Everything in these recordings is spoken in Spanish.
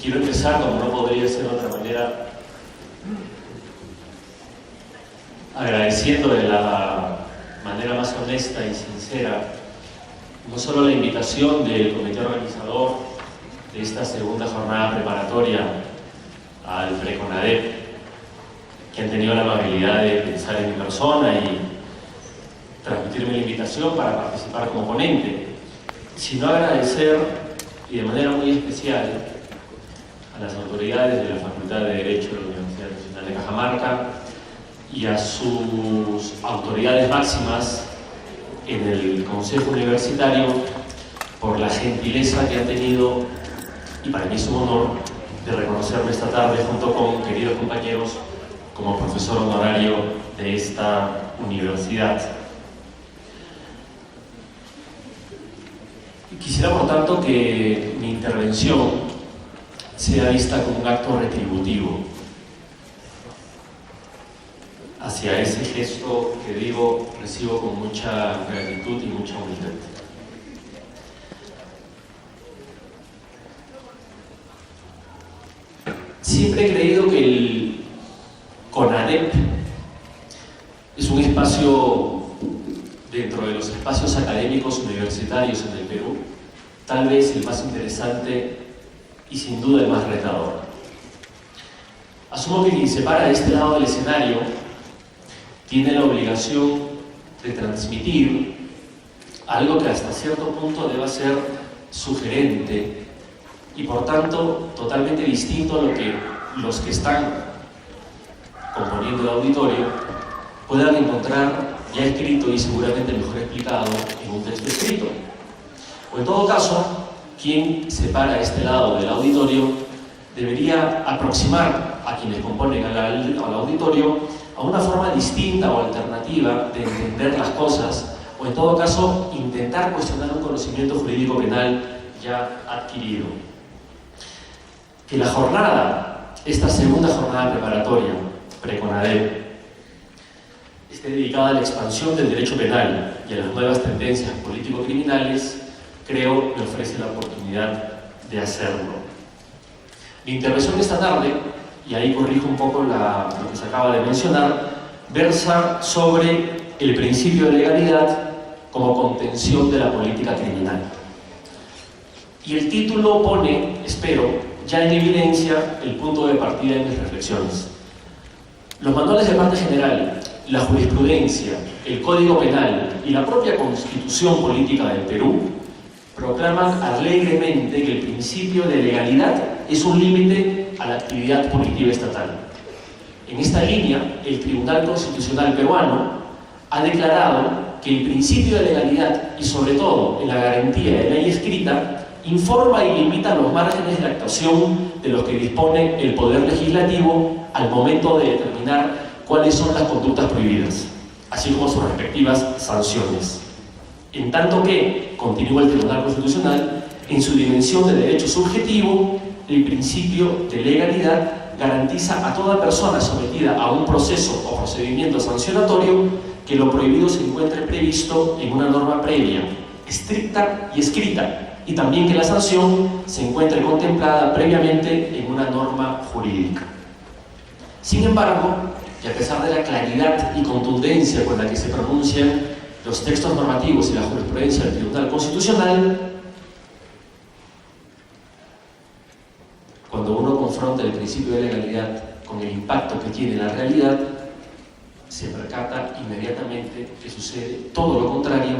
Quiero empezar, como no podría ser de otra manera, agradeciendo de la manera más honesta y sincera no solo la invitación del comité organizador de esta segunda jornada preparatoria al Preconadep, que han tenido la amabilidad de pensar en mi persona y transmitirme la invitación para participar como ponente, sino agradecer, y de manera muy especial, a las autoridades de la Facultad de Derecho de la Universidad Nacional de Cajamarca y a sus autoridades máximas en el Consejo Universitario por la gentileza que han tenido, y para mí es un honor, de reconocerme esta tarde junto con queridos compañeros como profesor honorario de esta universidad. Quisiera, por tanto, que mi intervención sea vista como un acto retributivo hacia ese gesto que recibo con mucha gratitud y mucha humildad. Siempre he creído que el CONADEP es un espacio dentro de los espacios académicos universitarios en el Perú, tal vez el más interesante y sin duda el más retador. Asumo que quien se para de este lado del escenario tiene la obligación de transmitir algo que hasta cierto punto deba ser sugerente y por tanto totalmente distinto a lo que los que están componiendo el auditorio puedan encontrar ya escrito y seguramente mejor explicado en un texto escrito. O en todo caso, quien se para a este lado del auditorio debería aproximar a quienes componen al auditorio a una forma distinta o alternativa de entender las cosas, o en todo caso intentar cuestionar un conocimiento jurídico penal ya adquirido. Que la jornada, esta segunda jornada preparatoria, Preconadep, esté dedicada a la expansión del derecho penal y a las nuevas tendencias político-criminales, creo me ofrece la oportunidad de hacerlo. Mi intervención esta tarde, y ahí corrijo un poco lo que se acaba de mencionar, versa sobre el principio de legalidad como contención de la política criminal. Y el título pone, espero, ya en evidencia el punto de partida de mis reflexiones. Los manuales de parte general, la jurisprudencia, el Código Penal y la propia Constitución Política del Perú proclaman alegremente que el principio de legalidad es un límite a la actividad punitiva estatal. En esta línea, el Tribunal Constitucional peruano ha declarado que el principio de legalidad y sobre todo en la garantía de ley escrita informa y limita los márgenes de actuación de los que dispone el Poder Legislativo al momento de determinar cuáles son las conductas prohibidas, así como sus respectivas sanciones. En tanto que, continúa el Tribunal Constitucional, en su dimensión de derecho subjetivo, el principio de legalidad garantiza a toda persona sometida a un proceso o procedimiento sancionatorio que lo prohibido se encuentre previsto en una norma previa, estricta y escrita, y también que la sanción se encuentre contemplada previamente en una norma jurídica. Sin embargo, y a pesar de la claridad y contundencia con la que se pronuncian los textos normativos y la jurisprudencia del Tribunal Constitucional, cuando uno confronta el principio de legalidad con el impacto que tiene en la realidad, se percata inmediatamente que sucede todo lo contrario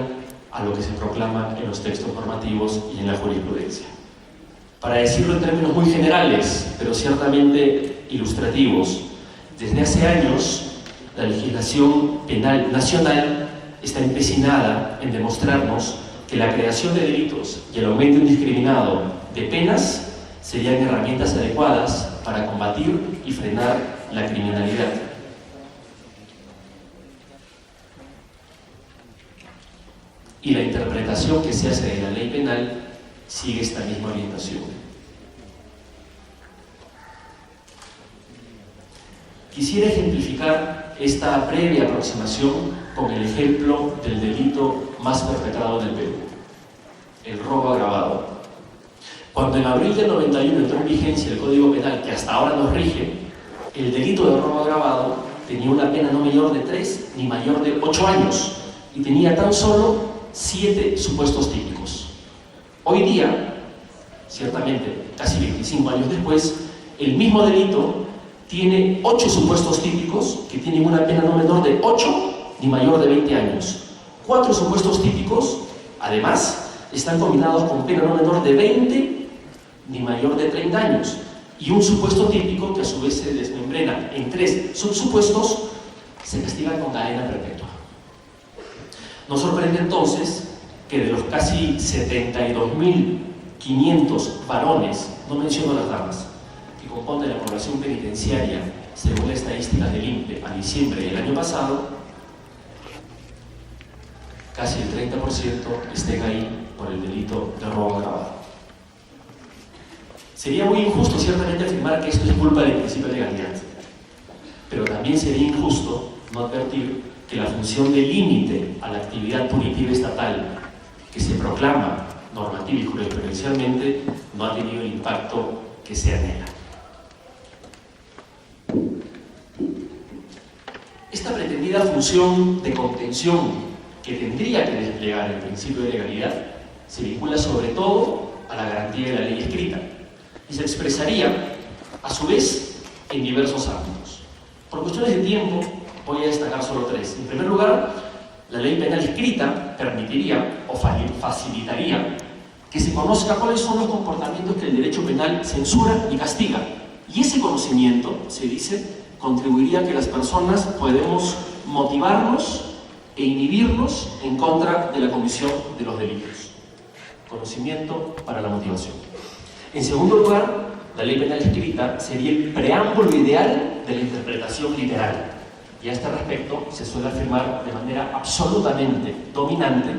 a lo que se proclama en los textos normativos y en la jurisprudencia. Para decirlo en términos muy generales, pero ciertamente ilustrativos, desde hace años la legislación penal nacional está empecinada en demostrarnos que la creación de delitos y el aumento indiscriminado de penas serían herramientas adecuadas para combatir y frenar la criminalidad. Y la interpretación que se hace de la ley penal sigue esta misma orientación. Quisiera ejemplificar esta previa aproximación con el ejemplo del delito más perpetrado en el Perú, el robo agravado. Cuando en abril del 91 entró en vigencia el Código Penal que hasta ahora nos rige, el delito de robo agravado tenía una pena no menor de 3 ni mayor de 8 años y tenía tan solo 7 supuestos típicos. Hoy día, ciertamente casi 25 años después, el mismo delito tiene 8 supuestos típicos que tienen una pena no menor de 8 ni mayor de 20 años. 4 supuestos típicos, además, están combinados con pena no menor de 20 ni mayor de 30 años. Y un supuesto típico que a su vez se desmembrena en 3 subsupuestos, se castiga con cadena perpetua. Nos sorprende entonces que de los casi 72.500 varones, no menciono las damas, que componen la población penitenciaria según las estadísticas del INPE a diciembre del año pasado, casi el 30% estén ahí por el delito de robo agravado. Sería muy injusto ciertamente afirmar que esto es culpa del principio de legalidad, pero también sería injusto no advertir que la función de límite a la actividad punitiva estatal que se proclama normativa y jurisprudencialmente no ha tenido el impacto que se anhela. Esta pretendida función de contención que tendría que desplegar el principio de legalidad se vincula sobre todo a la garantía de la ley escrita y se expresaría a su vez en diversos ámbitos. Por cuestiones de tiempo voy a destacar solo 3. En primer lugar, la ley penal escrita permitiría o facilitaría que se conozca cuáles son los comportamientos que el derecho penal censura y castiga. Y ese conocimiento, se dice, contribuiría a que las personas podemos motivarnos e inhibirnos en contra de la comisión de los delitos. Conocimiento para la motivación. En segundo lugar, la ley penal escrita sería el preámbulo ideal de la interpretación literal. Y a este respecto se suele afirmar de manera absolutamente dominante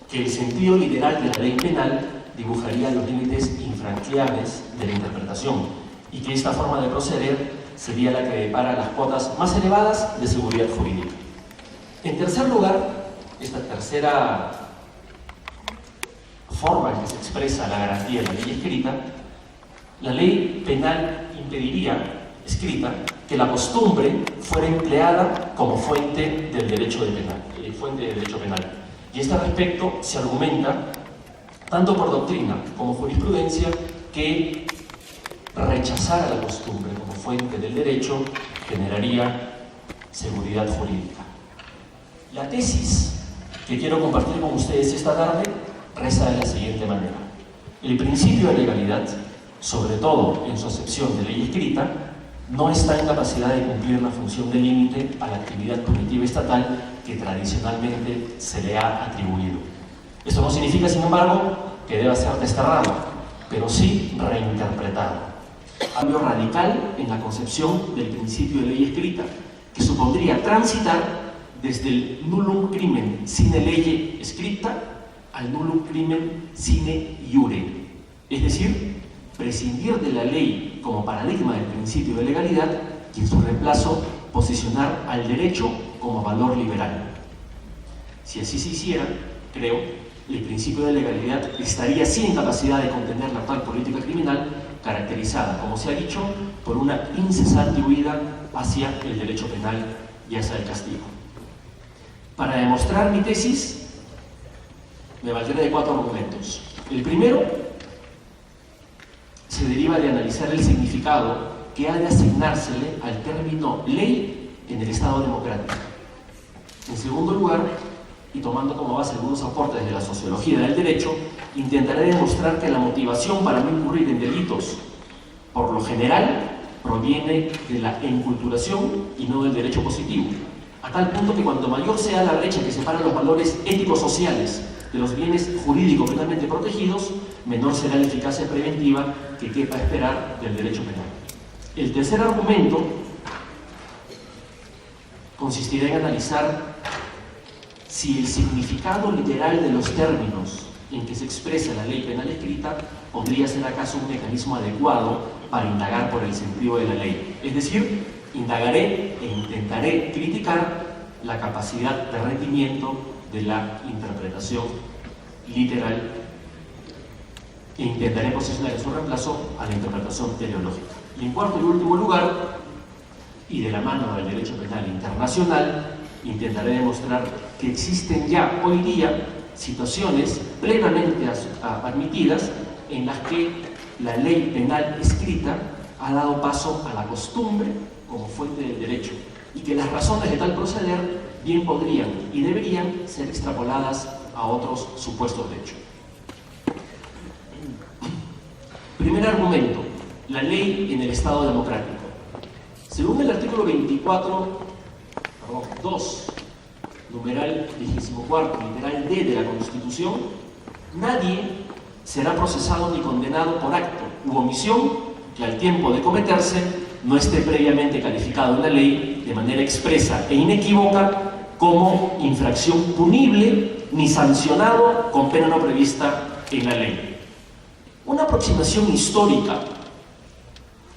que el sentido literal de la ley penal dibujaría los límites infranqueables de la interpretación y que esta forma de proceder sería la que depara las cuotas más elevadas de seguridad jurídica. En tercer lugar, esta tercera forma en que se expresa la garantía de la ley escrita, la ley penal impediría, escrita, que la costumbre fuera empleada como fuente del derecho penal. Y a este respecto se argumenta, tanto por doctrina como jurisprudencia, que rechazar a la costumbre como fuente del derecho generaría seguridad jurídica. La tesis que quiero compartir con ustedes esta tarde reza de la siguiente manera. El principio de legalidad, sobre todo en su acepción de ley escrita, no está en capacidad de cumplir la función de límite a la actividad punitiva estatal que tradicionalmente se le ha atribuido. Esto no significa, sin embargo, que deba ser desterrado, pero sí reinterpretado. Cambio radical en la concepción del principio de ley escrita, que supondría transitar desde el nullum crimen sine lege scripta al nullum crimen sine iure, es decir, prescindir de la ley como paradigma del principio de legalidad y en su reemplazo posicionar al derecho como valor liberal. Si así se hiciera, creo, el principio de legalidad estaría así en capacidad de contener la actual política criminal caracterizada, como se ha dicho, por una incesante huida hacia el derecho penal y hacia el castigo. Para demostrar mi tesis, me valdré de 4 argumentos. El primero se deriva de analizar el significado que ha de asignársele al término ley en el Estado democrático. En segundo lugar, y tomando como base algunos aportes de la sociología del derecho, intentaré demostrar que la motivación para no incurrir en delitos, por lo general, proviene de la enculturación y no del derecho positivo, a tal punto que cuanto mayor sea la brecha que separa los valores éticos sociales de los bienes jurídicos penalmente protegidos, menor será la eficacia preventiva que quepa esperar del derecho penal. El tercer argumento consistirá en analizar si el significado literal de los términos en que se expresa la ley penal escrita podría ser acaso un mecanismo adecuado para indagar por el sentido de la ley. Es decir, indagaré e intentaré criticar la capacidad de rendimiento de la interpretación literal e intentaré posicionar en su reemplazo a la interpretación teleológica. Y en cuarto y último lugar, y de la mano del derecho penal internacional, intentaré demostrar que existen ya hoy día situaciones plenamente admitidas en las que la ley penal escrita ha dado paso a la costumbre como fuente del derecho, y que las razones de tal proceder bien podrían y deberían ser extrapoladas a otros supuestos de hecho. Primer argumento: la ley en el Estado democrático. Según el artículo 2, numeral 24, literal D de la Constitución, nadie será procesado ni condenado por acto u omisión que al tiempo de cometerse no esté previamente calificado en la ley de manera expresa e inequívoca como infracción punible ni sancionado con pena no prevista en la ley. Una aproximación histórica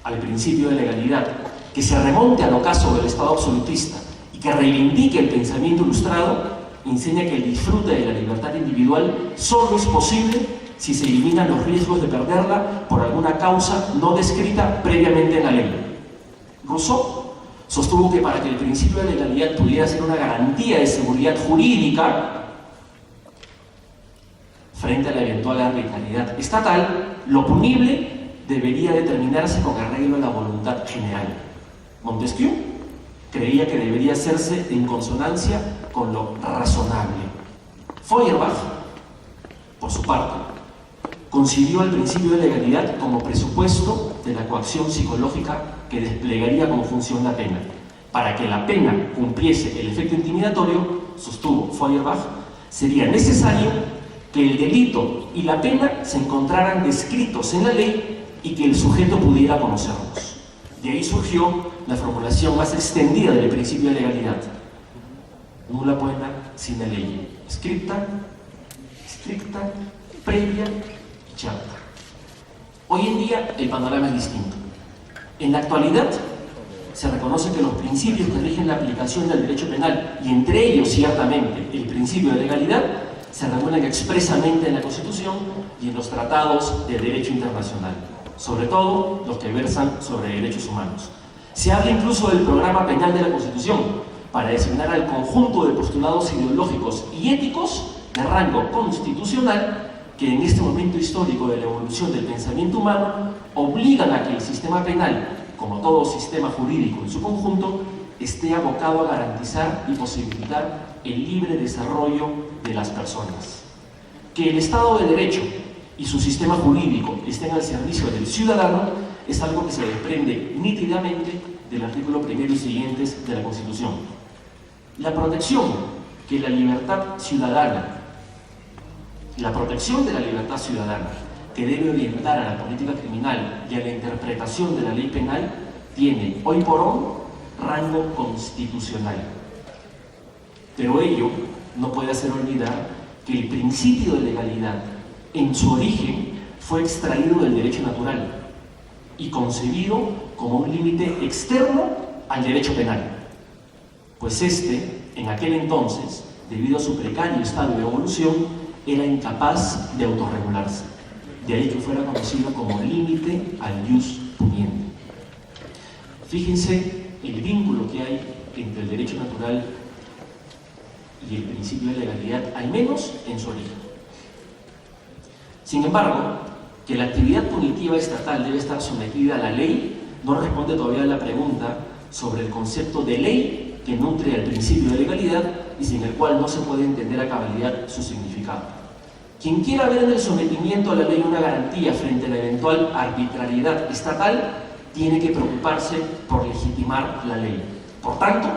al principio de legalidad que se remonte al ocaso del Estado absolutista y que reivindique el pensamiento ilustrado enseña que el disfrute de la libertad individual solo es posible si se eliminan los riesgos de perderla por alguna causa no descrita previamente en la ley. Rousseau sostuvo que para que el principio de legalidad pudiera ser una garantía de seguridad jurídica frente a la eventual arbitrariedad estatal, lo punible debería determinarse con arreglo a la voluntad general. Montesquieu creía que debería hacerse en consonancia con lo razonable. Feuerbach, por su parte, concibió el principio de legalidad como presupuesto de la coacción psicológica que desplegaría como función la pena. Para que la pena cumpliese el efecto intimidatorio, sostuvo Feuerbach, sería necesario que el delito y la pena se encontraran descritos en la ley y que el sujeto pudiera conocerlos. De ahí surgió la formulación más extendida del principio de legalidad: nulla poena sine lege, scripta, stricta, previa y certa. Hoy en día el panorama es distinto. En la actualidad se reconoce que los principios que rigen la aplicación del derecho penal, y entre ellos ciertamente el principio de legalidad, se regulan expresamente en la Constitución y en los tratados de derecho internacional, sobre todo los que versan sobre derechos humanos. Se habla incluso del programa penal de la Constitución para designar al conjunto de postulados ideológicos y éticos de rango constitucional que en este momento histórico de la evolución del pensamiento humano obligan a que el sistema penal, como todo sistema jurídico en su conjunto, esté abocado a garantizar y posibilitar el libre desarrollo de las personas. Que el Estado de Derecho y su sistema jurídico estén al servicio del ciudadano es algo que se desprende nítidamente del artículo 1 y siguientes de la Constitución. La protección de la libertad ciudadana que debe orientar a la política criminal y a la interpretación de la ley penal tiene hoy por hoy rango constitucional. Pero ello no puede hacer olvidar que el principio de legalidad en su origen fue extraído del derecho natural y concebido como un límite externo al derecho penal, pues este, en aquel entonces, debido a su precario estado de evolución, era incapaz de autorregularse. De ahí que fuera conocido como límite al ius puniendi. Fíjense el vínculo que hay entre el derecho natural y el principio de legalidad, al menos en su origen. Sin embargo, que la actividad punitiva estatal debe estar sometida a la ley no responde todavía a la pregunta sobre el concepto de ley que nutre al principio de legalidad y sin el cual no se puede entender a cabalidad su significado. Quien quiera ver en el sometimiento a la ley una garantía frente a la eventual arbitrariedad estatal tiene que preocuparse por legitimar la ley. Por tanto,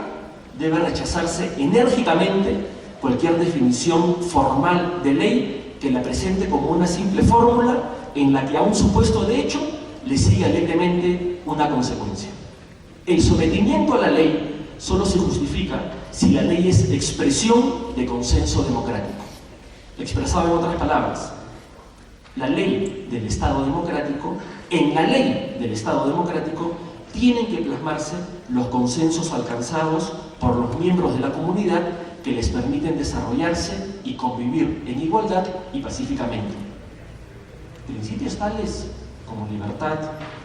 debe rechazarse enérgicamente cualquier definición formal de ley que la presente como una simple fórmula en la que a un supuesto de hecho le sigue alegremente una consecuencia. El sometimiento a la ley solo se justifica si la ley es expresión de consenso democrático. Expresado en otras palabras, la ley del Estado democrático, en la ley del Estado democrático tienen que plasmarse los consensos alcanzados por los miembros de la comunidad que les permiten desarrollarse y convivir en igualdad y pacíficamente. principios tales como libertad,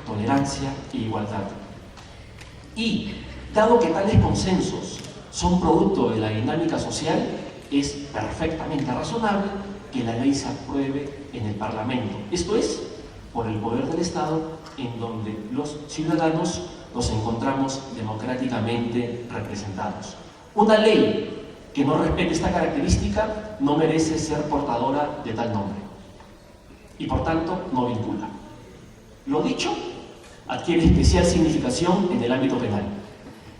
tolerancia e igualdad. Y, dado que tales consensos son producto de la dinámica social, es perfectamente razonable que la ley se apruebe en el Parlamento. Esto es, por el poder del Estado, en donde los ciudadanos nos encontramos democráticamente representados. Una ley que no respete esta característica no merece ser portadora de tal nombre y por tanto no vincula. Lo dicho adquiere especial significación en el ámbito penal.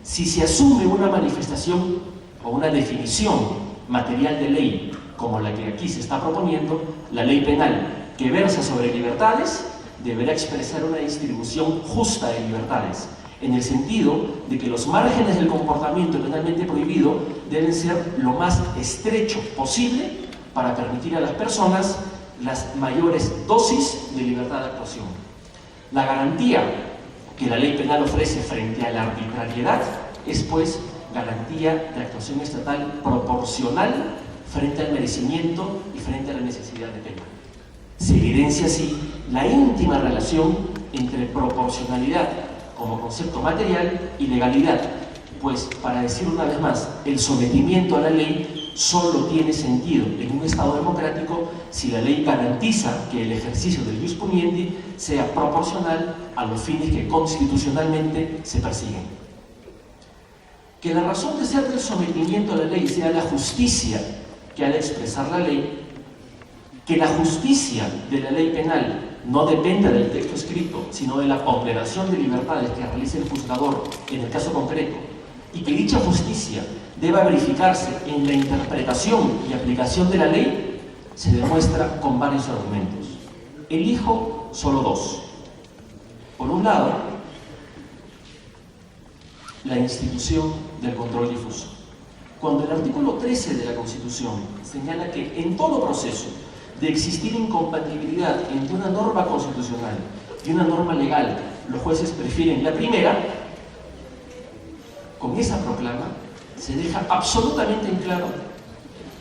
Si se asume una manifestación o una definición material de ley como la que aquí se está proponiendo, la ley penal que versa sobre libertades deberá expresar una distribución justa de libertades, en el sentido de que los márgenes del comportamiento penalmente prohibido deben ser lo más estrecho posible para permitir a las personas las mayores dosis de libertad de actuación. La garantía que la ley penal ofrece frente a la arbitrariedad es, pues, garantía de actuación estatal proporcional frente al merecimiento y frente a la necesidad de pena. Se evidencia así la íntima relación entre proporcionalidad como concepto material y legalidad, pues, para decir una vez más, el sometimiento a la ley solo tiene sentido en un Estado democrático si la ley garantiza que el ejercicio del ius puniendi sea proporcional a los fines que constitucionalmente se persiguen. Que la razón de ser del sometimiento a la ley sea la justicia que ha de expresar la ley, que la justicia de la ley penal no dependa del texto escrito, sino de la ponderación de libertades que realice el juzgador en el caso concreto, y que dicha justicia deba verificarse en la interpretación y aplicación de la ley, se demuestra con varios argumentos. Elijo solo dos. Por un lado, la institución del control difuso. Cuando el artículo 13 de la Constitución señala que en todo proceso de existir incompatibilidad entre una norma constitucional y una norma legal, los jueces prefieren la primera, con esa proclama se deja absolutamente en claro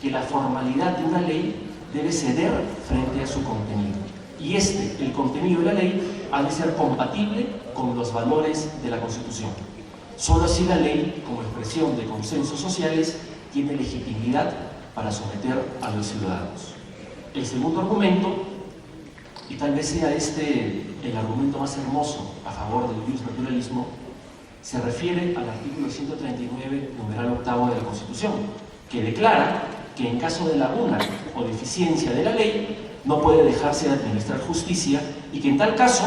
que la formalidad de una ley debe ceder frente a su contenido. Y el contenido de la ley, ha de ser compatible con los valores de la Constitución. Solo así la ley, como expresión de consensos sociales, tiene legitimidad para someter a los ciudadanos. El segundo argumento, y tal vez sea el argumento más hermoso a favor del iusnaturalismo, se refiere al artículo 139, numeral octavo de la Constitución, que declara que en caso de laguna o deficiencia de la ley no puede dejarse de administrar justicia y que en tal caso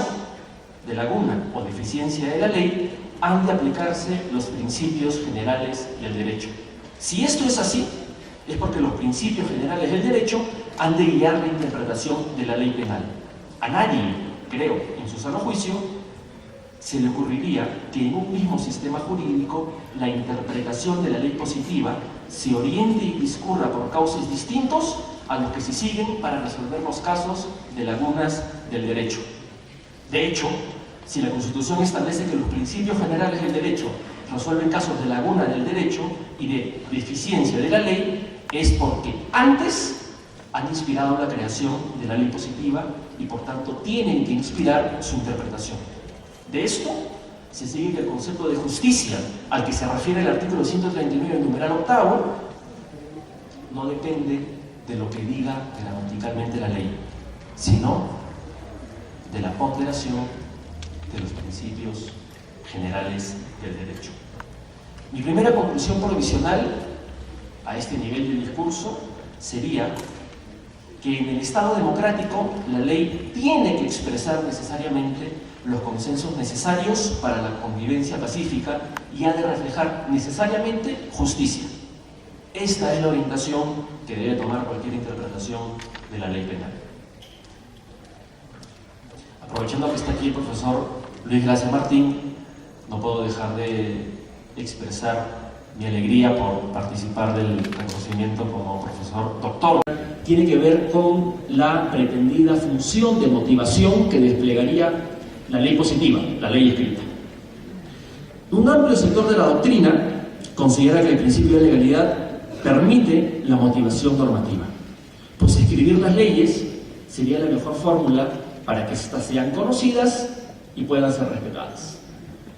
de laguna o deficiencia de la ley han de aplicarse los principios generales del derecho. Si esto es así, es porque los principios generales del derecho han de guiar la interpretación de la ley penal. A nadie, creo, en su sano juicio, se le ocurriría que en un mismo sistema jurídico la interpretación de la ley positiva se oriente y discurra por cauces distintos a los que se siguen para resolver los casos de lagunas del derecho. De hecho, si la Constitución establece que los principios generales del derecho resuelven casos de laguna del derecho y de deficiencia de la ley, es porque antes han inspirado la creación de la ley positiva y por tanto tienen que inspirar su interpretación. De esto se sigue que el concepto de justicia al que se refiere el artículo 139, numeral octavo, no depende de lo que diga gramaticalmente la ley, sino de la ponderación de los principios generales del derecho. Mi primera conclusión provisional a este nivel del discurso sería que en el Estado democrático la ley tiene que expresar necesariamente los consensos necesarios para la convivencia pacífica y ha de reflejar necesariamente justicia. Esta es la orientación que debe tomar cualquier interpretación de la ley penal. Aprovechando que está aquí el profesor Luis Gracia Martín, no puedo dejar de expresar mi alegría por participar del reconocimiento como profesor doctor. Tiene que ver con la pretendida función de motivación que desplegaría la ley positiva, la ley escrita. Un amplio sector de la doctrina considera que el principio de legalidad permite la motivación normativa, pues escribir las leyes sería la mejor fórmula para que éstas sean conocidas y puedan ser respetadas.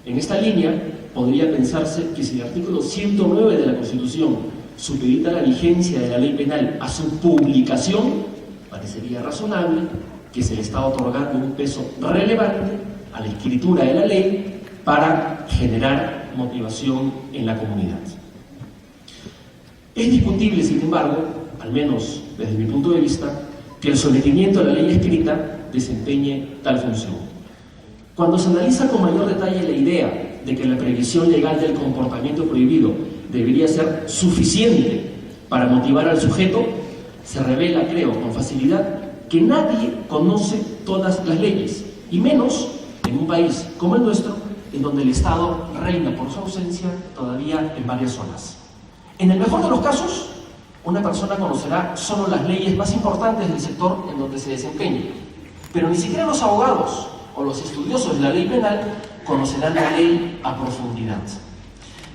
En esta línea, podría pensarse que si el artículo 109 de la Constitución supedita la vigencia de la ley penal a su publicación, parecería razonable que se le está otorgando un peso relevante a la escritura de la ley para generar motivación en la comunidad. Es discutible, sin embargo, al menos desde mi punto de vista, que el sometimiento a la ley escrita desempeñe tal función. Cuando se analiza con mayor detalle la idea de que la previsión legal del comportamiento prohibido debería ser suficiente para motivar al sujeto, se revela, creo, con facilidad que nadie conoce todas las leyes, y menos en un país como el nuestro, en donde el Estado reina por su ausencia todavía en varias zonas. En el mejor de los casos, una persona conocerá solo las leyes más importantes del sector en donde se desempeña, pero ni siquiera los abogados o los estudiosos de la ley penal conocerán la ley a profundidad.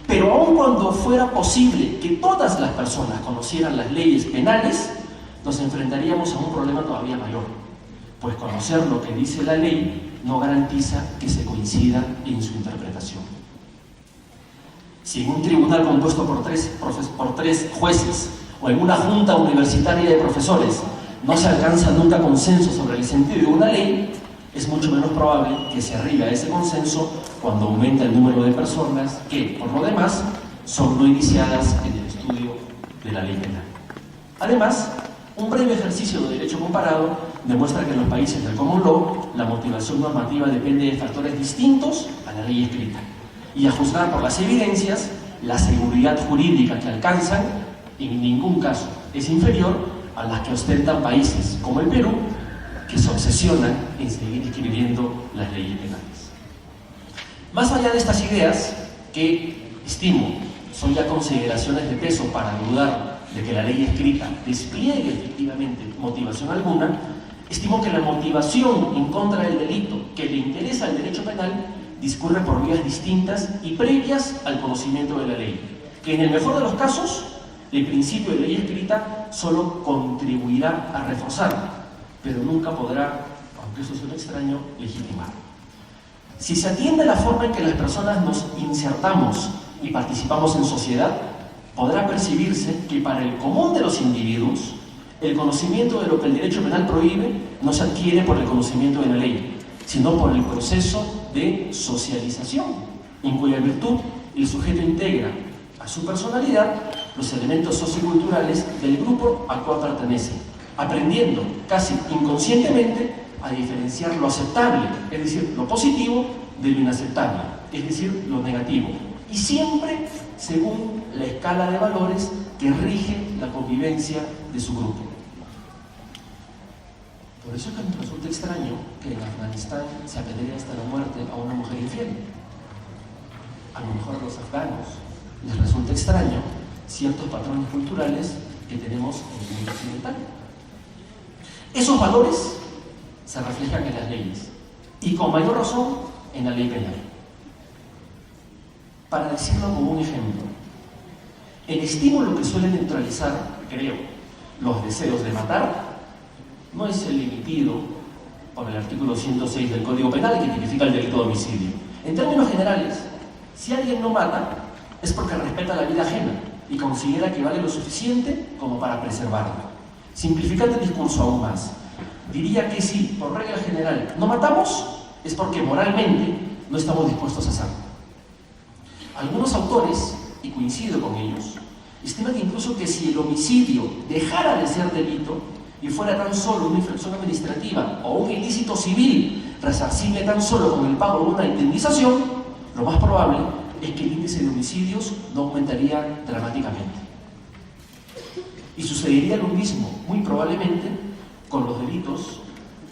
Pero aun cuando fuera posible que todas las personas conocieran las leyes penales, nos enfrentaríamos a un problema todavía mayor, pues conocer lo que dice la ley no garantiza que se coincida en su interpretación. Si en un tribunal compuesto por tres jueces o en una junta universitaria de profesores no se alcanza nunca consenso sobre el sentido de una ley, es mucho menos probable que se arribe a ese consenso cuando aumenta el número de personas que, por lo demás, son no iniciadas en el estudio de la ley penal. Además, un breve ejercicio de derecho comparado demuestra que en los países del common law la motivación normativa depende de factores distintos a la ley escrita. Y a juzgar por las evidencias, la seguridad jurídica que alcanzan en ningún caso es inferior a las que ostentan países como el Perú, que se obsesionan en seguir escribiendo las leyes penales. Más allá de estas ideas, que estimo son ya consideraciones de peso para dudar de que la ley escrita despliegue efectivamente motivación alguna, estimo que la motivación en contra del delito que le interesa al derecho penal discurre por vías distintas y previas al conocimiento de la ley, que en el mejor de los casos, el principio de ley escrita solo contribuirá a reforzar, pero nunca podrá, aunque eso suene extraño, legitimar. Si se atiende a la forma en que las personas nos insertamos y participamos en sociedad, podrá percibirse que para el común de los individuos, el conocimiento de lo que el derecho penal prohíbe no se adquiere por el conocimiento de la ley, sino por el proceso de socialización, en cuya virtud el sujeto integra a su personalidad los elementos socioculturales del grupo al cual pertenece, aprendiendo casi inconscientemente a diferenciar lo aceptable, es decir, lo positivo, de lo inaceptable, es decir, lo negativo, y siempre según la escala de valores que rige la convivencia de su grupo. Por eso es que me resulta extraño que en Afganistán se apedree hasta la muerte a una mujer infiel. A lo mejor a los afganos les resulta extraño ciertos patrones culturales que tenemos en el mundo occidental. Esos valores se reflejan en las leyes y con mayor razón en la ley penal. Para decirlo como un ejemplo, el estímulo que suele neutralizar, creo, los deseos de matar no es el emitido por el artículo 106 del Código Penal que tipifica el delito de homicidio. En términos generales, si alguien no mata es porque respeta la vida ajena y considera que vale lo suficiente como para preservarla. Simplificando el discurso aún más, diría que si, por regla general, no matamos, es porque moralmente no estamos dispuestos a hacerlo. Algunos autores, y coincido con ellos, estiman incluso que si el homicidio dejara de ser delito y fuera tan solo una infracción administrativa o un ilícito civil resarcible tan solo con el pago de una indemnización, lo más probable es que el índice de homicidios no aumentaría dramáticamente. Y sucedería lo mismo, muy probablemente, con los delitos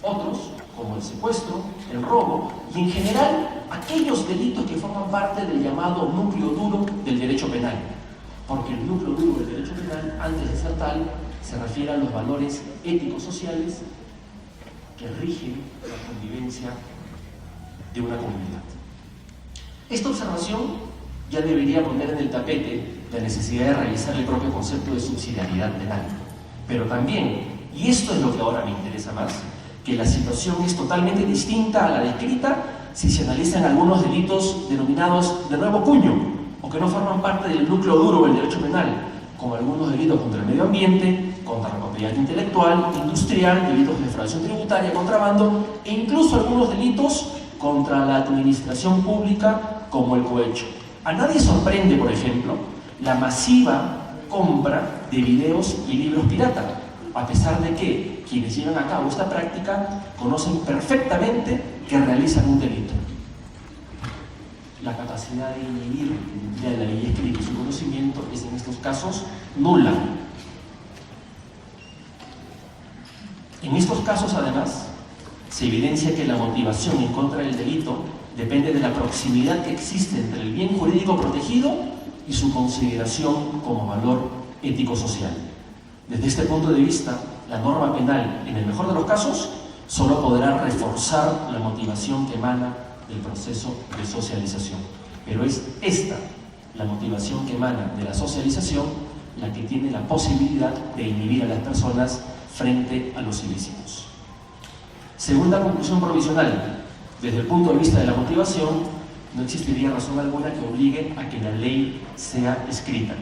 otros, como el secuestro, el robo y en general aquellos delitos que forman parte del llamado núcleo duro del derecho penal. Porque el núcleo duro del derecho penal, antes de ser tal, se refiere a los valores éticos sociales que rigen la convivencia de una comunidad. Esta observación ya debería poner en el tapete la necesidad de revisar el propio concepto de subsidiariedad penal. Pero también, y esto es lo que ahora me interesa más, que la situación es totalmente distinta a la descrita si se analizan algunos delitos denominados de nuevo cuño o que no forman parte del núcleo duro del derecho penal, como algunos delitos contra el medio ambiente, contra la propiedad intelectual, industrial, delitos de defraudación tributaria, contrabando e incluso algunos delitos contra la administración pública como el cohecho. A nadie sorprende, por ejemplo, la masiva compra de videos y libros pirata, a pesar de que quienes llevan a cabo esta práctica conocen perfectamente que realizan un delito. La capacidad de inhibir de la ley escrita y su conocimiento es en estos casos nula. En estos casos, además, se evidencia que la motivación en contra del delito depende de la proximidad que existe entre el bien jurídico protegido y su consideración como valor ético-social. Desde este punto de vista, la norma penal, en el mejor de los casos, solo podrá reforzar la motivación que emana del proceso de socialización. Pero es esta, la motivación que emana de la socialización, la que tiene la posibilidad de inhibir a las personas frente a los ilícitos. Segunda conclusión provisional. Desde el punto de vista de la motivación, no existiría razón alguna que obligue a que la ley sea escrita,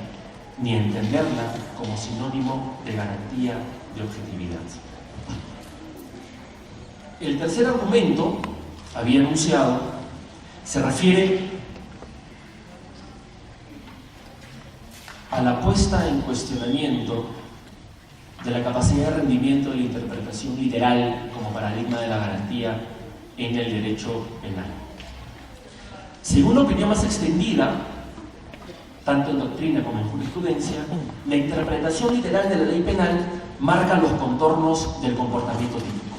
ni entenderla como sinónimo de garantía de objetividad. El tercer argumento, había anunciado, se refiere a la puesta en cuestionamiento de la capacidad de rendimiento de la interpretación literal como paradigma de la garantía en el derecho penal. Según la opinión más extendida, tanto en doctrina como en jurisprudencia, la interpretación literal de la ley penal marca los contornos del comportamiento típico.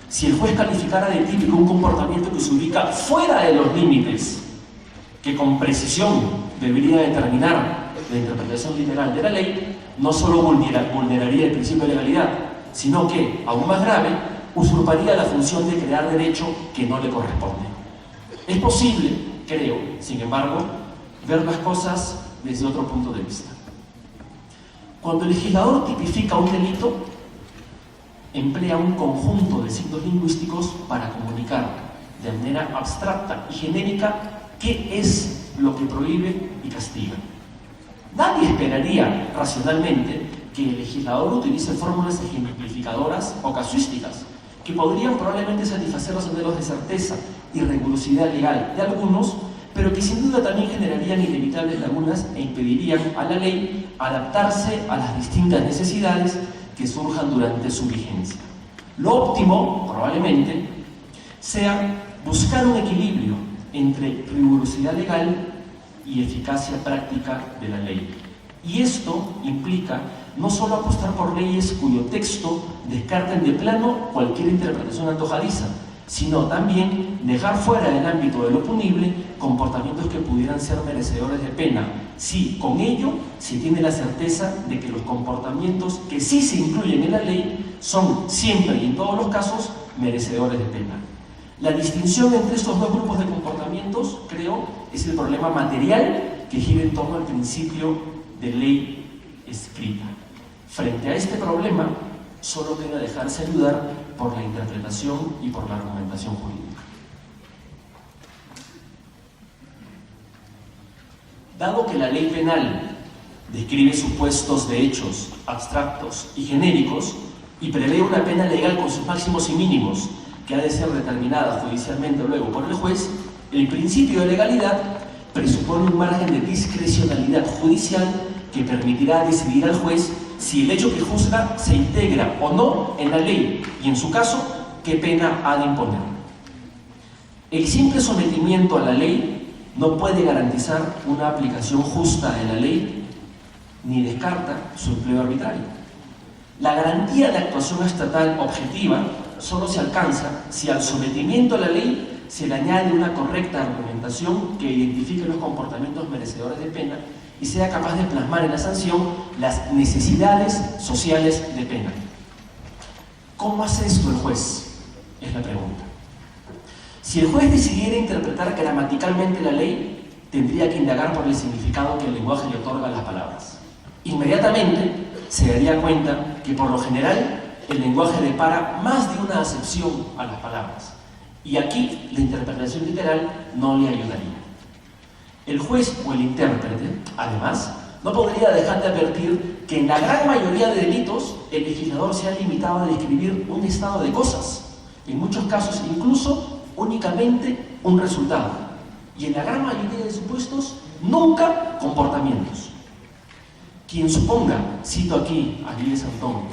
Si el juez calificara de típico un comportamiento que se ubica fuera de los límites que con precisión debería determinar la interpretación literal de la ley, no solo vulneraría el principio de legalidad, sino que, aún más grave, usurparía la función de crear derecho que no le corresponde. Es posible, creo, sin embargo, ver las cosas desde otro punto de vista. Cuando el legislador tipifica un delito, emplea un conjunto de signos lingüísticos para comunicar de manera abstracta y genérica qué es lo que prohíbe y castiga. Nadie esperaría racionalmente que el legislador utilice fórmulas ejemplificadoras o casuísticas que podrían probablemente satisfacer los anhelos de certeza y rigurosidad legal de algunos, pero que sin duda también generarían inevitables lagunas e impedirían a la ley adaptarse a las distintas necesidades que surjan durante su vigencia. Lo óptimo, probablemente, sea buscar un equilibrio entre rigurosidad legal y eficacia práctica de la ley. Y esto implica no solo apostar por leyes cuyo texto descarten de plano cualquier interpretación antojadiza, sino también dejar fuera del ámbito de lo punible comportamientos que pudieran ser merecedores de pena, si con ello se tiene la certeza de que los comportamientos que sí se incluyen en la ley son siempre y en todos los casos merecedores de pena. La distinción entre estos dos grupos de comportamientos, creo, es el problema material que gira en torno al principio de ley escrita. Frente a este problema, solo queda dejarse ayudar por la interpretación y por la argumentación jurídica. Dado que la ley penal describe supuestos de hechos abstractos y genéricos y prevé una pena legal con sus máximos y mínimos que ha de ser determinada judicialmente luego por el juez, el principio de legalidad presupone un margen de discrecionalidad judicial que permitirá decidir al juez si el hecho que juzga se integra o no en la ley y, en su caso, qué pena ha de imponer. El simple sometimiento a la ley no puede garantizar una aplicación justa de la ley ni descarta su empleo arbitrario. La garantía de actuación estatal objetiva solo se alcanza si al sometimiento a la ley se le añade una correcta argumentación que identifique los comportamientos merecedores de pena y sea capaz de plasmar en la sanción las necesidades sociales de pena. ¿Cómo hace esto el juez? Es la pregunta. Si el juez decidiera interpretar gramaticalmente la ley, tendría que indagar por el significado que el lenguaje le otorga a las palabras. Inmediatamente se daría cuenta que, por lo general, el lenguaje depara más de una acepción a las palabras, y aquí la interpretación literal no le ayudaría. El juez o el intérprete, además, no podría dejar de advertir que en la gran mayoría de delitos el legislador se ha limitado a describir un estado de cosas, en muchos casos incluso únicamente un resultado, y en la gran mayoría de supuestos nunca comportamientos. Quien suponga, cito aquí a Gilles Antón,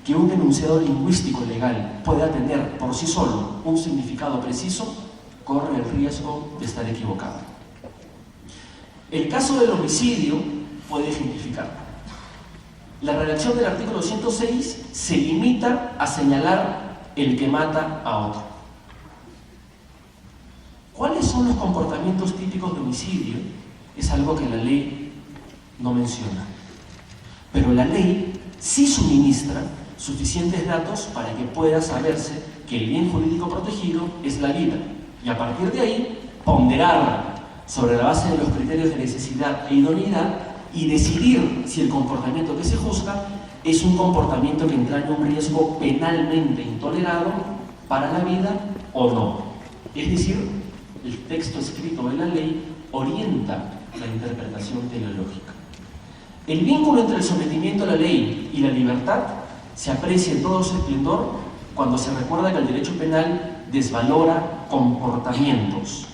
que un enunciado lingüístico legal pueda tener por sí solo un significado preciso, corre el riesgo de estar equivocado. El caso del homicidio puede ejemplificar. La redacción del artículo 106 se limita a señalar el que mata a otro. ¿Cuáles son los comportamientos típicos de homicidio? Es algo que la ley no menciona. Pero la ley sí suministra suficientes datos para que pueda saberse que el bien jurídico protegido es la vida, y a partir de ahí ponderar sobre la base de los criterios de necesidad e idoneidad y decidir si el comportamiento que se juzga es un comportamiento que entraña un riesgo penalmente intolerado para la vida o no. Es decir, el texto escrito de la ley orienta la interpretación teleológica. El vínculo entre el sometimiento a la ley y la libertad se aprecia en todo su esplendor cuando se recuerda que el derecho penal desvalora comportamientos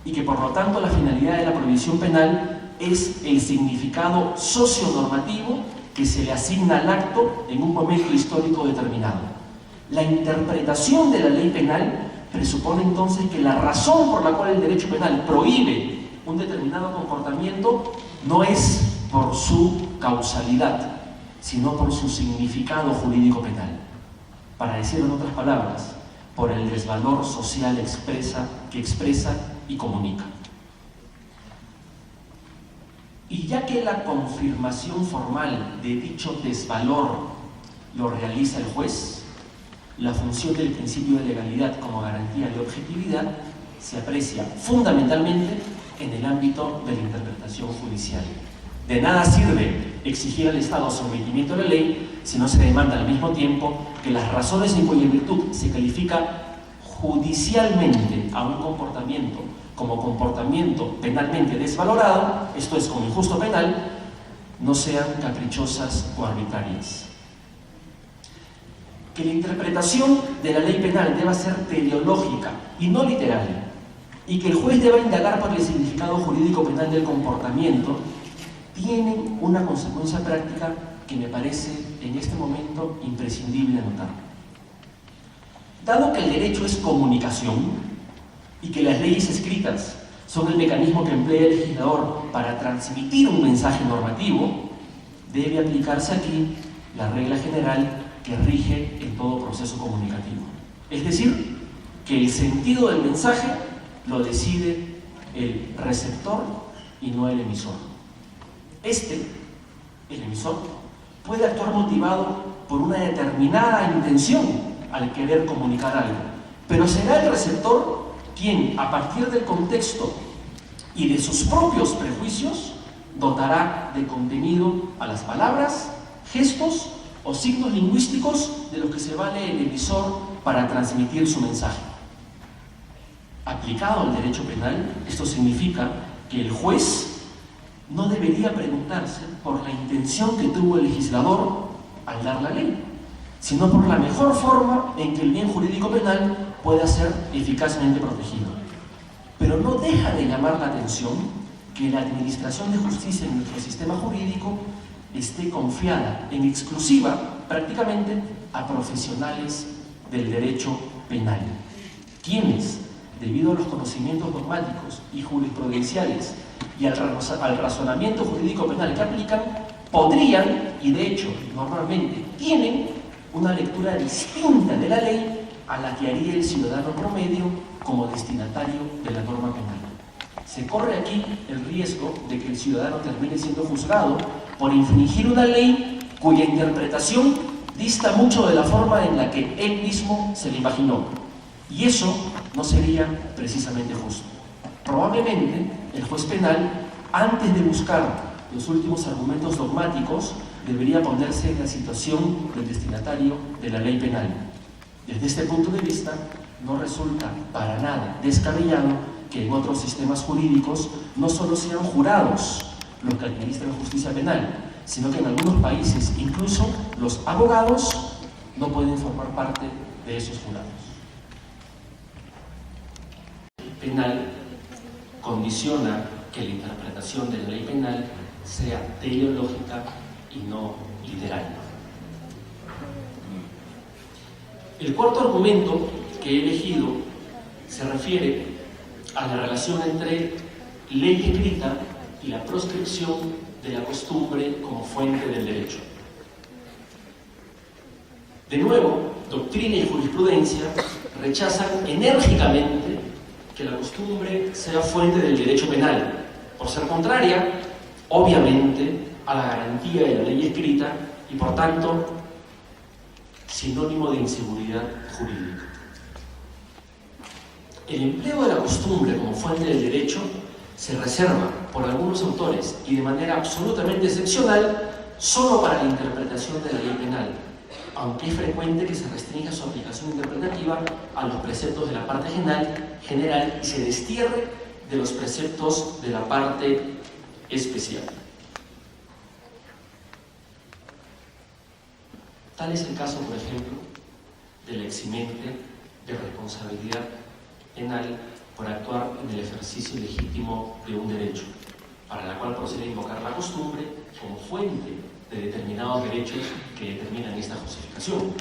y que por lo tanto la finalidad de la prohibición penal es el significado socionormativo que se le asigna al acto en un momento histórico determinado. La interpretación de la ley penal presupone entonces que la razón por la cual el derecho penal prohíbe un determinado comportamiento no es por su causalidad, sino por su significado jurídico penal. Para decirlo en otras palabras, por el desvalor social que expresa y comunica. Y ya que la confirmación formal de dicho desvalor lo realiza el juez, la función del principio de legalidad como garantía de objetividad se aprecia fundamentalmente en el ámbito de la interpretación judicial. De nada sirve exigir al Estado sometimiento a la ley si no se demanda al mismo tiempo que las razones en cuya virtud se califica judicialmente a un comportamiento como comportamiento penalmente desvalorado, esto es, como injusto penal, no sean caprichosas o arbitrarias. Que la interpretación de la ley penal deba ser teleológica y no literal, y que el juez deba indagar por el significado jurídico penal del comportamiento, tienen una consecuencia práctica que me parece en este momento imprescindible anotar. Dado que el derecho es comunicación y que las leyes escritas son el mecanismo que emplea el legislador para transmitir un mensaje normativo, debe aplicarse aquí la regla general que rige en todo proceso comunicativo. Es decir, que el sentido del mensaje lo decide el receptor y no el emisor. El emisor, puede actuar motivado por una determinada intención al querer comunicar algo, pero será el receptor quien, a partir del contexto y de sus propios prejuicios, dotará de contenido a las palabras, gestos o signos lingüísticos de los que se vale el emisor para transmitir su mensaje. Aplicado al derecho penal, esto significa que el juez no debería preguntarse por la intención que tuvo el legislador al dar la ley, sino por la mejor forma en que el bien jurídico penal pueda ser eficazmente protegido. Pero no deja de llamar la atención que la administración de justicia en nuestro sistema jurídico esté confiada en exclusiva, prácticamente, a profesionales del derecho penal, quienes, debido a los conocimientos dogmáticos y jurisprudenciales y al razonamiento jurídico penal que aplican, podrían, y de hecho normalmente tienen, una lectura distinta de la ley a la que haría el ciudadano promedio como destinatario de la norma penal. Se corre aquí el riesgo de que el ciudadano termine siendo juzgado por infringir una ley cuya interpretación dista mucho de la forma en la que él mismo se la imaginó. Y eso no sería precisamente justo. Probablemente el juez penal, antes de buscar los últimos argumentos dogmáticos, debería ponerse en la situación del destinatario de la ley penal. Desde este punto de vista, no resulta para nada descabellado que en otros sistemas jurídicos no solo sean jurados los que administran justicia penal, sino que en algunos países incluso los abogados no pueden formar parte de esos jurados. Penal condiciona que la interpretación de la ley penal sea teleológica y no literal. El cuarto argumento que he elegido se refiere a la relación entre ley escrita y la proscripción de la costumbre como fuente del derecho. De nuevo, doctrina y jurisprudencia rechazan enérgicamente que la costumbre sea fuente del derecho penal, por ser contraria, obviamente, a la garantía de la ley escrita y, por tanto, sinónimo de inseguridad jurídica. El empleo de la costumbre como fuente del derecho se reserva por algunos autores y de manera absolutamente excepcional solo para la interpretación de la ley penal, aunque es frecuente que se restrinja su aplicación interpretativa a los preceptos de la parte general y se destierre de los preceptos de la parte especial. Tal es el caso, por ejemplo, del eximente de responsabilidad penal por actuar en el ejercicio legítimo de un derecho, para la cual procede a invocar la costumbre como fuente de determinados derechos que determinan esta justificación.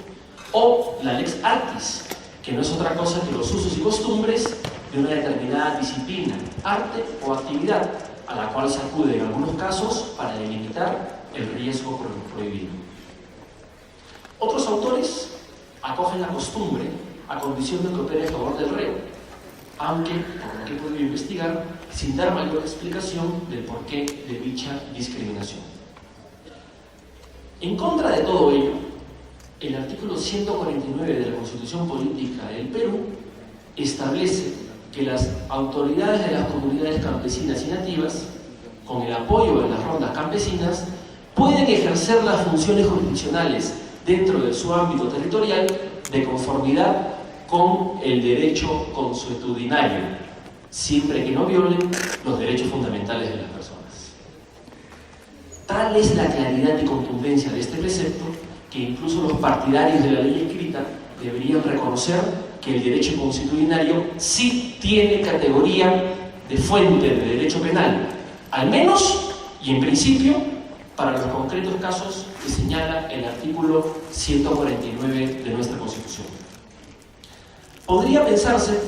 O la lex artis, que no es otra cosa que los usos y costumbres de una determinada disciplina, arte o actividad, a la cual se acude en algunos casos para delimitar el riesgo prohibido. Otros autores acogen la costumbre a condición de que opere a favor del reo, aunque, por lo que he podido investigar, sin dar mayor explicación del porqué de dicha discriminación. En contra de todo ello, el artículo 149 de la Constitución Política del Perú establece que las autoridades de las comunidades campesinas y nativas, con el apoyo de las rondas campesinas, pueden ejercer las funciones jurisdiccionales dentro de su ámbito territorial de conformidad con el derecho consuetudinario, siempre que no violen los derechos fundamentales de las personas. Tal es la claridad y contundencia de este precepto que incluso los partidarios de la ley escrita deberían reconocer que el derecho consuetudinario sí tiene categoría de fuente de derecho penal, al menos y en principio para los concretos casos que señala el artículo 149 de nuestra Constitución. Podría pensarse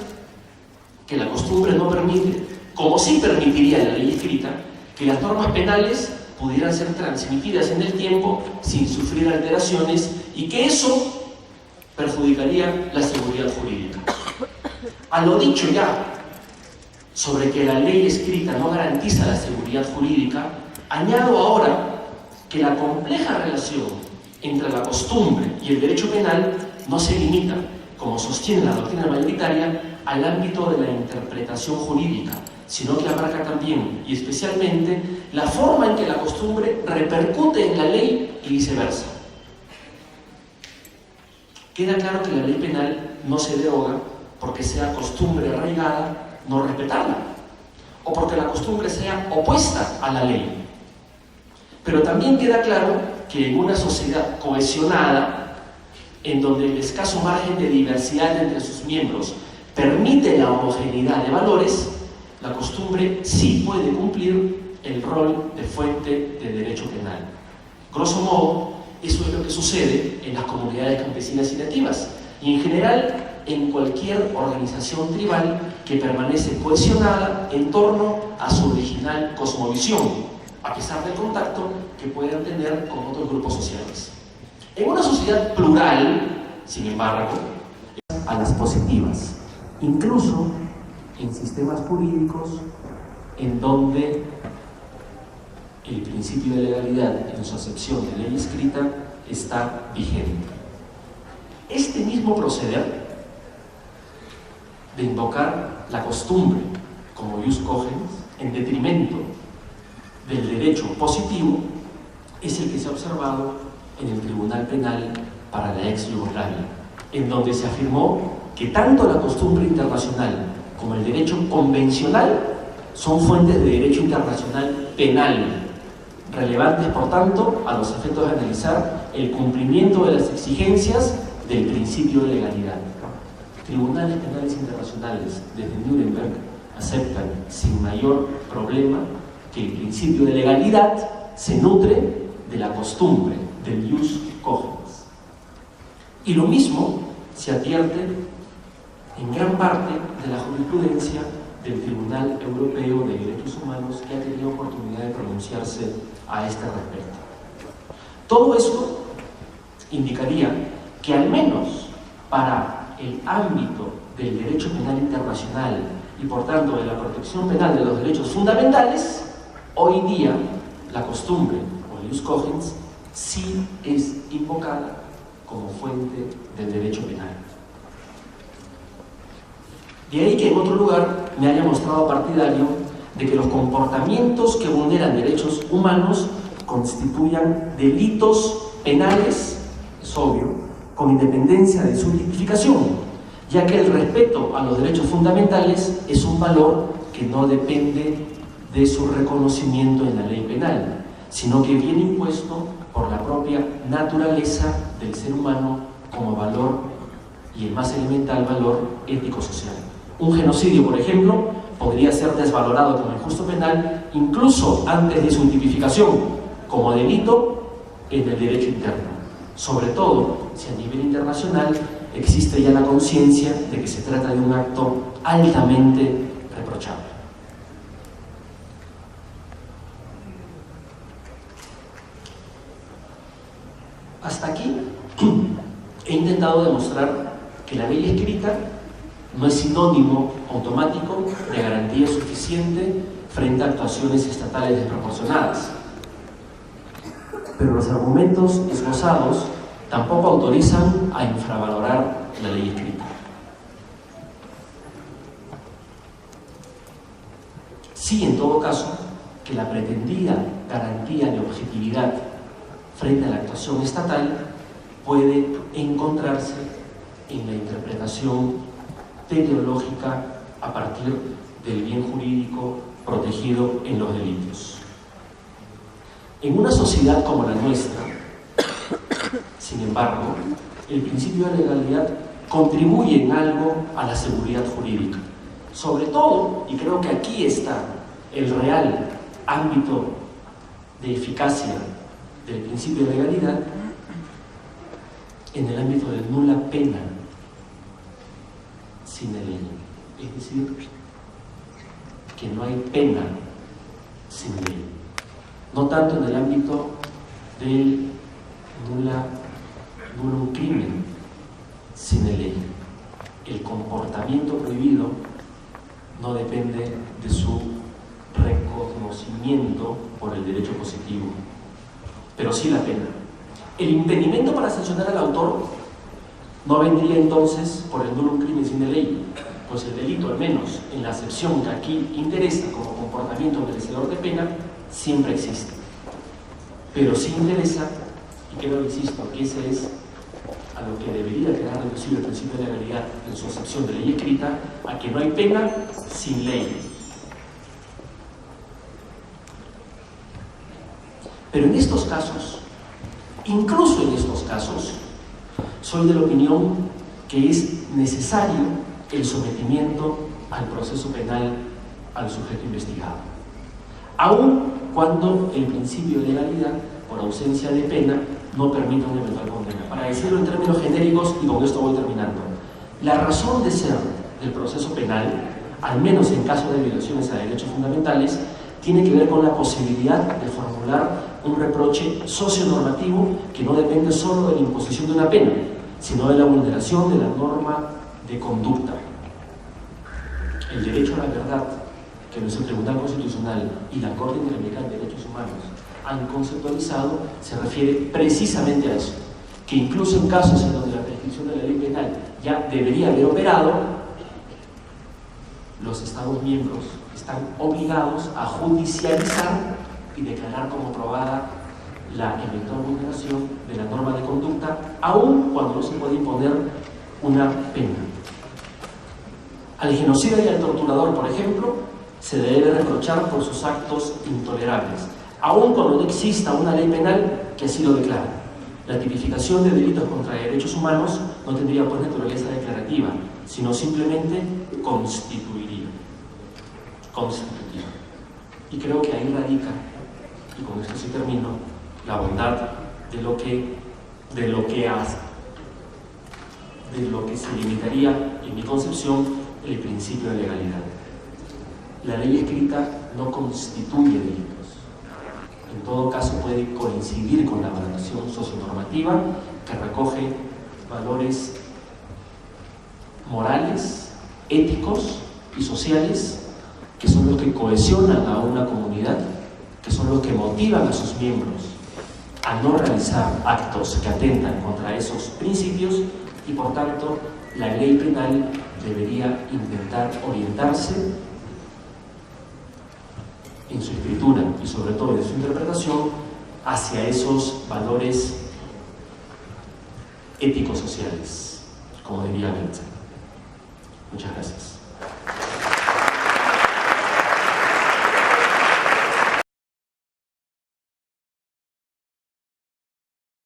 que la costumbre no permite, como sí permitiría la ley escrita, que las normas penales pudieran ser transmitidas en el tiempo sin sufrir alteraciones y que eso perjudicaría la seguridad jurídica. A lo dicho ya sobre que la ley escrita no garantiza la seguridad jurídica, añado ahora que la compleja relación entre la costumbre y el derecho penal no se limita, como sostiene la doctrina mayoritaria, al ámbito de la interpretación jurídica, sino que abarca también, y especialmente, la forma en que la costumbre repercute en la ley y viceversa. Queda claro que la ley penal no se deroga porque sea costumbre arraigada no respetarla, o porque la costumbre sea opuesta a la ley. Pero también queda claro que en una sociedad cohesionada, en donde el escaso margen de diversidad entre sus miembros permite la homogeneidad de valores, la costumbre sí puede cumplir el rol de fuente de derecho penal. Grosso modo, eso es lo que sucede en las comunidades campesinas y nativas, y en general en cualquier organización tribal que permanece cohesionada en torno a su original cosmovisión, a pesar del contacto que puedan tener con otros grupos sociales. En una sociedad plural, sin embargo, a las positivas, incluso en sistemas jurídicos en donde el principio de legalidad en su acepción de ley escrita está vigente. Este mismo proceder de invocar la costumbre como ius cogens en detrimento del derecho positivo es el que se ha observado en el Tribunal Penal para la ex Yugoslavia, en donde se afirmó que tanto la costumbre internacional como el derecho convencional son fuentes de derecho internacional penal, relevantes, por tanto, a los efectos de analizar el cumplimiento de las exigencias del principio de legalidad. Tribunales penales internacionales, desde Nuremberg, aceptan sin mayor problema que el principio de legalidad se nutre de la costumbre, del jus cogens. Y lo mismo se advierte en gran parte de la jurisprudencia del Tribunal Europeo de Derechos Humanos, que ha tenido oportunidad de pronunciarse a este respecto. Todo esto indicaría que al menos para el ámbito del derecho penal internacional y por tanto de la protección penal de los derechos fundamentales, hoy día la costumbre o el jus cogens sí es invocada como fuente del derecho penal. De ahí que en otro lugar me haya mostrado partidario de que los comportamientos que vulneran derechos humanos constituyan delitos penales, es obvio, con independencia de su tipificación, ya que el respeto a los derechos fundamentales es un valor que no depende de su reconocimiento en la ley penal, sino que viene impuesto por la propia naturaleza del ser humano como valor, y el más elemental valor ético-social. Un genocidio, por ejemplo, podría ser desvalorado como injusto penal incluso antes de su tipificación como delito en el derecho interno, sobre todo si a nivel internacional existe ya la conciencia de que se trata de un acto altamente reprochable. Hasta aquí he intentado demostrar que la ley escrita no es sinónimo automático de garantía suficiente frente a actuaciones estatales desproporcionadas. Pero los argumentos esbozados tampoco autorizan a infravalorar la ley escrita. Sí, en todo caso, que la pretendida garantía de objetividad frente a la actuación estatal puede encontrarse en la interpretación teleológica a partir del bien jurídico protegido en los delitos. En una sociedad como la nuestra, sin embargo, el principio de legalidad contribuye en algo a la seguridad jurídica. Sobre todo, y creo que aquí está el real ámbito de eficacia del principio de legalidad, en el ámbito de nula pena sine ley, es decir, que no hay pena sin ley, no tanto en el ámbito del nulo crimen sine ley. El comportamiento prohibido no depende de su reconocimiento por el derecho positivo, pero sí la pena. El impedimento para sancionar al autor no vendría entonces por el nulo crimen sine ley, pues el delito, al menos en la acepción que aquí interesa como comportamiento merecedor de pena, siempre existe. Pero sí interesa, y creo, insisto, que ese es a lo que debería quedar reducido el principio de legalidad en su acepción de ley escrita, a que no hay pena sin ley. Pero en estos casos, incluso en estos casos, soy de la opinión que es necesario el sometimiento al proceso penal al sujeto investigado, aun cuando el principio de legalidad, por ausencia de pena, no permite una eventual condena. Para decirlo en términos genéricos, y con esto voy terminando, la razón de ser del proceso penal, al menos en caso de violaciones a derechos fundamentales, tiene que ver con la posibilidad de formular un reproche socionormativo que no depende solo de la imposición de una pena, sino de la vulneración de la norma de conducta. El derecho a la verdad que nuestro Tribunal Constitucional y la Corte Interamericana de Derechos Humanos han conceptualizado se refiere precisamente a eso, que incluso en casos en donde la prescripción de la ley penal ya debería haber operado, los Estados miembros están obligados a judicializar y declarar como probada la eventual vulneración de la norma de conducta, aun cuando no se puede imponer una pena. Al genocida y al torturador, por ejemplo, se debe reprochar por sus actos intolerables, aun cuando no exista una ley penal que así lo declare. La tipificación de delitos contra derechos humanos no tendría pues naturaleza declarativa, sino simplemente constitutiva. Y creo que ahí radica, y con esto sí termino, la bondad de lo que se limitaría, en mi concepción, el principio de legalidad. La ley escrita no constituye delitos. En todo caso puede coincidir con la valoración socionormativa que recoge valores morales, éticos y sociales que son los que cohesionan a una comunidad, que son los que motivan a sus miembros a no realizar actos que atentan contra esos principios, y por tanto la ley penal debería intentar orientarse en su escritura y sobre todo en su interpretación hacia esos valores éticos sociales, como diría Goethe. Muchas gracias.